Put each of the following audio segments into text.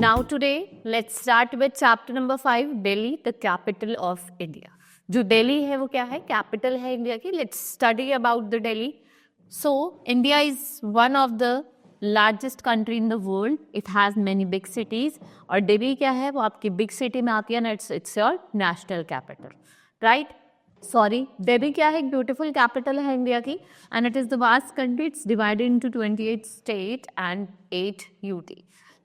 Now today, let's start with chapter number 5, Delhi, the capital of India. जो Delhi है वो क्या है? Capital है India की. Let's study about the Delhi. So, India is one of the largest country in the world. It has many big cities. और Delhi क्या है? वो आपकी big city में आती है ना. It's your national capital, right? Sorry, Delhi क्या है? एक beautiful capital है India की. And it is the vast country. It's divided into 28 states and 8 UT.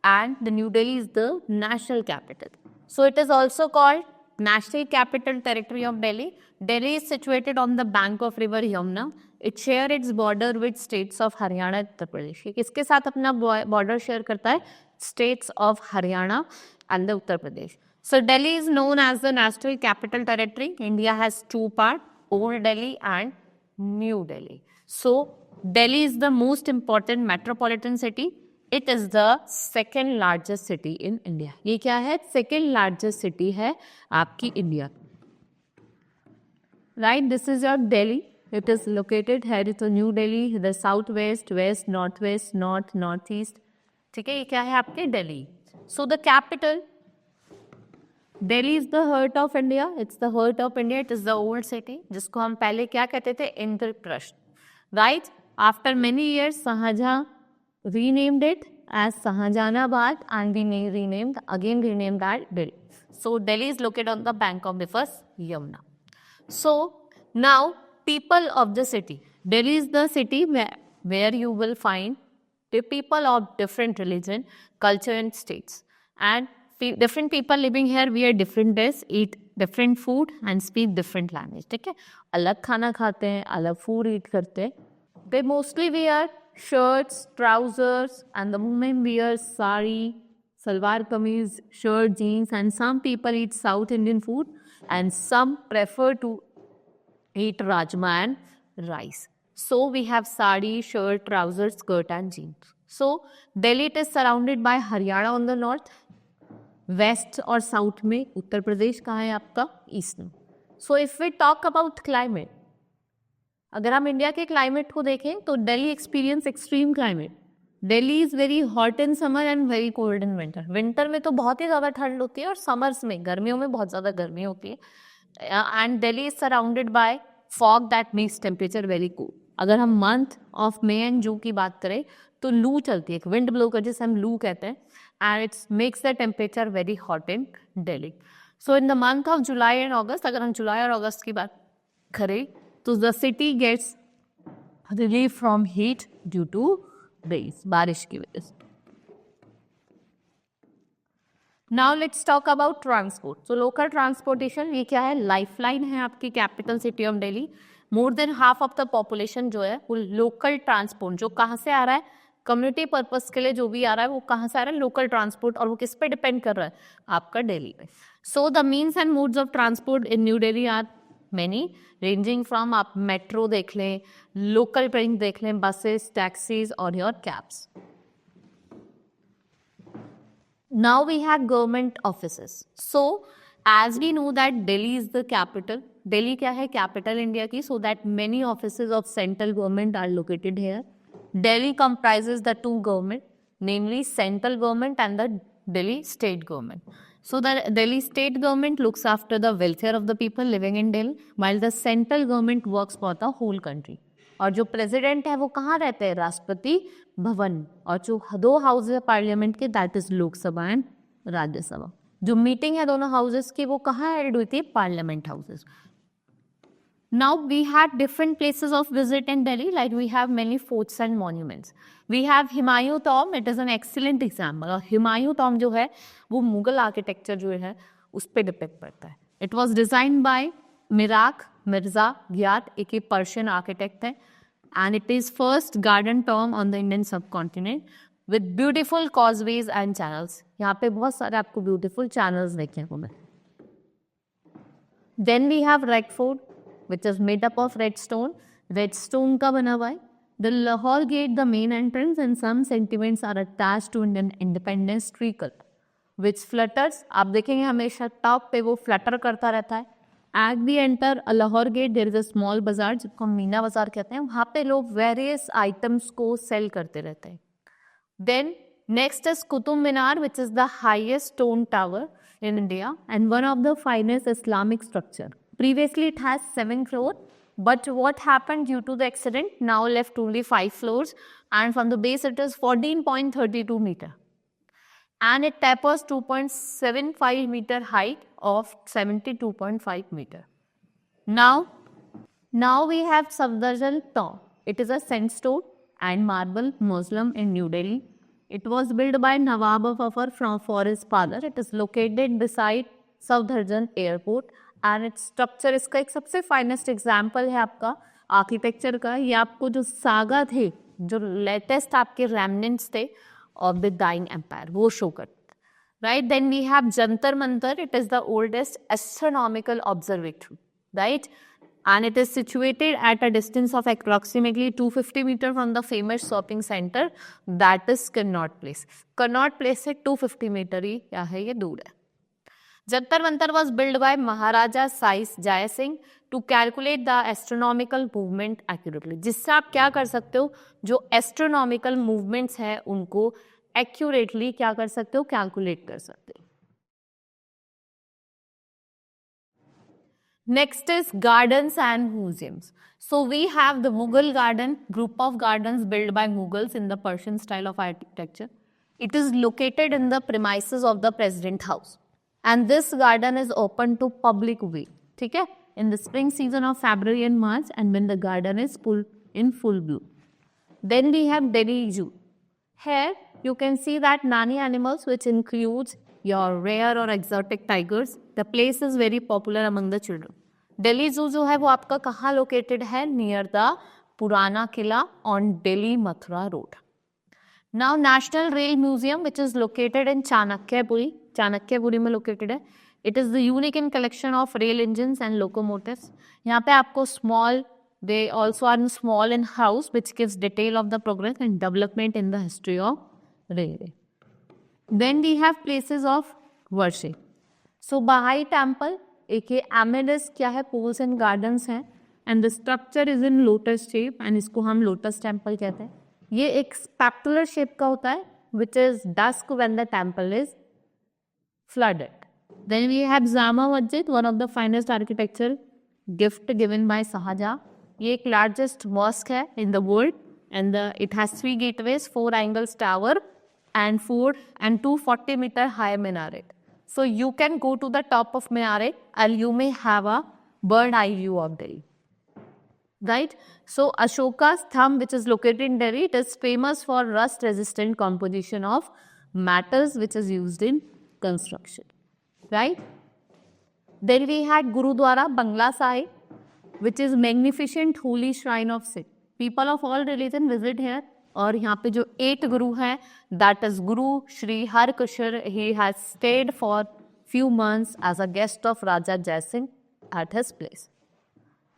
And the New Delhi is the national capital. So it is also called National Capital Territory of Delhi. Delhi is situated on the bank of river Yamuna. It shares its border with states of Haryana and Uttar Pradesh. ये किसके साथ अपना border share करता है? States of Haryana and the Uttar Pradesh. So Delhi is known as the National Capital Territory. India has two parts, Old Delhi and New Delhi. So Delhi is the most important metropolitan city. It is the second largest city in India. ये क्या है? Second largest city है आपकी India. Right, this is your Delhi. It is located here. It's New Delhi, the southwest, west, northwest, north, northeast. ठीक है, ये क्या है आपके Delhi. So the capital, Delhi is the heart of India. It's the heart of India. It is the old city, जिसको हम पहले क्या कहते थे? Indraprastha. Right? After many years, Shahjahan renamed it as Shahjahanabad and we renamed that Delhi. So Delhi is located on the bank of the first Yamuna. So now people of the city. Delhi is the city where you will find the people of different religion, culture and states. And different people living here wear different dress, eat different food and speak different language. ठीक है, अलग खाना खाते हैं, अलग food eat करते हैं. They mostly wear shirts, trousers, and the women wear sari, salwar kameez, shirt, jeans, and some people eat South Indian food, and some prefer to eat rajma and rice. So we have sari, shirt, trousers, skirt, and jeans. So Delhi is surrounded by Haryana on the north, west और south में उत्तर प्रदेश कहाँ है आपका? East में. So if we talk about climate, अगर हम India के climate को देखें तो Delhi experience extreme climate. Delhi is very hot in summer and very cold in winter. Winter में तो बहुत ही ज़्यादा ठंड होती है और समर्स में, गर्मियों में बहुत ज़्यादा गर्मी होती है. And Delhi is surrounded by fog that makes temperature vary cool. अगर हम month of May and June की बात करें तो लू चलती है, एक विंड ब्लो कर जिसे हम लू कहते हैं, and it's makes the temperature very hot in Delhi. So in the month of July and August, अगर हम जुलाई और अगस्त की बात करें तो the city gets relief from heat due to rains, बारिश की वजह से. Now let's talk about transport. So local transportation ये क्या है? Lifeline है आपकी capital city of Delhi. More than half of the population जो है वो local transport, जो कहाँ से आ रहा है? Community purpose के लिए जो भी आ रहा है वो कहाँ से आ रहा है? Local transport. और वो किस पे depend कर रहा है? आपका Delhi पे. So the means and modes of transport in New Delhi are many, ranging from आप मेट्रो देख लें, लोकल ट्रेन देख लें, बसेस, टैक्सीज और your cabs. Now we have government offices. So as we know that Delhi is the capital. Delhi क्या है? Capital India की. So that many offices of central government are located here. Delhi comprises the two government, namely central government and the Delhi state government. So the Delhi state government looks after the welfare of the people living in Delhi, while the central government works for the whole country. और जो president है वो कहाँ रहते हैं? राष्ट्रपति भवन. और जो दो हाउस है पार्लियामेंट के, that is Lok Sabha and Rajya Sabha. जो मीटिंग है दोनों हाउसेस की वो कहाँ हेल्ड हुई थी? Parliament houses. Now we had different places of visit in Delhi, like we have many forts and monuments. We have Humayun Tomb. It is an excellent example. और Humayun Tomb जो है वो Mughal architecture जो है उस पर डिपेक्ट करता है. It was designed by Mirza Ghyat, एक पर्शियन आर्किटेक्ट है, and it is first garden tomb on the Indian subcontinent with beautiful causeways and channels. यहाँ पे बहुत सारे आपको beautiful channels देखने को मिले. Then we have Red Fort, which is made up of red stone. Red stone का बना हुआ है. The Lahore Gate, the main entrance, and some sentiments are attached to Indian independence tricolor, which flutters. आप देखेंगे हमेशा top पे वो Flutter करता रहता है. At the enter Lahore Gate there is a small bazaar जिसको हम मीना बाजार कहते हैं. वहाँ पे लोग वेरियस आइटम्स को सेल करते रहते हैं. Then next is Qutub Minar which is the highest stone tower in India and one of the finest Islamic structure. Previously it has 7 floors, but what happened due to the accident, now left only 5 floors, and from the base it is 14.32 meter. And it tapers 2.75 meter height of 72.5 meter. Now we have Safdarjung Tomb. It is a sandstone and marble mausoleum in New Delhi. It was built by Nawab of Afar for his father. It is located beside Safdarjung Airport and its structure इसका एक सबसे finest example है आपका architecture का. ये आपको जो saga थे, जो लेटेस्ट आपके रेमनेंट्स थे ऑफ द डाइंग एम्पायर, वो शो करते. Right. Then we have Jantar Mantar. It is the oldest astronomical observatory. Right. And it is situated at a distance of approximately 250 meters from the famous shopping center that is Connaught Place. Connaught Place से 250 metre ही क्या है, ये दूर है. Jantar Mantar was built by महाराजा साइस जय Singh to calculate the astronomical movement accurately. जिससे आप क्या कर सकते हो, जो astronomical movements है उनको accurately क्या कर सकते हो, calculate कर सकते हो. Next is gardens and museums. So we have the Mughal garden, group of gardens built by Mughals in the Persian style of architecture. It is located in the premises of the President House. And this garden is open to public way. ठीक है? In the spring season of February and March, and when the garden is in full bloom. Then we have Delhi Zoo. Here you can see that many animals which includes your rare or exotic tigers. The place is very popular among the children. Delhi Zoo जो है वो आपका कहाँ located है? Near the पुराना किला on Delhi Mathura Road. Now National Rail Museum which is located in Chanakyapuri. Chanakyapuri में located है. It is the unique in collection of rail engines and locomotives. यहाँ पे आपको small, they also are small in house which gives detail of the progress and development in the history of railway. Then we have places of worship. So Bahai Temple, aka Amethyst क्या है, pools and gardens हैं, and the structure is in lotus shape and इसको हम lotus temple कहते हैं. ये एक specular shape का होता है which is dusk when the temple is flooded. Then we have Jama Masjid, one of the finest architecture gift given by Shahjahan. ये एक largest mosque है in the world and it has 3 gateways, 4 angles tower and 240 meter high minaret. So you can go to the top of minaret and you may have a bird eye view of Delhi. Right? So Ashoka's thumb which is located in Delhi, it is famous for rust resistant composition of metals which is used in construction. Right? Then we had Gurudwara Bangla Sahib which is magnificent holy shrine of Sikh. People of all religion visit here. और यहाँ पे जो 8 गुरु हैं, that is Guru Shri Harkishore, he has stayed for few months as a guest of Raja Jai Singh at his place.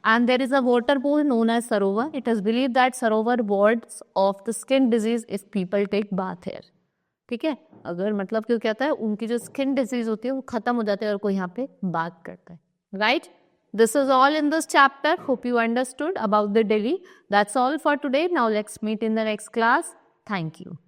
And there is a water pool known as Sarovar. It is believed that Sarovar wards off the skin disease if people take bath here. ठीक है, अगर मतलब क्यों कहता है, उनकी जो skin disease होती है वो खत्म हो जाती है अगर कोई यहाँ पे बात करता है. Right. This is all in this chapter. Hope you understood about the Delhi. That's all for today. Now let's meet in the next class. Thank you.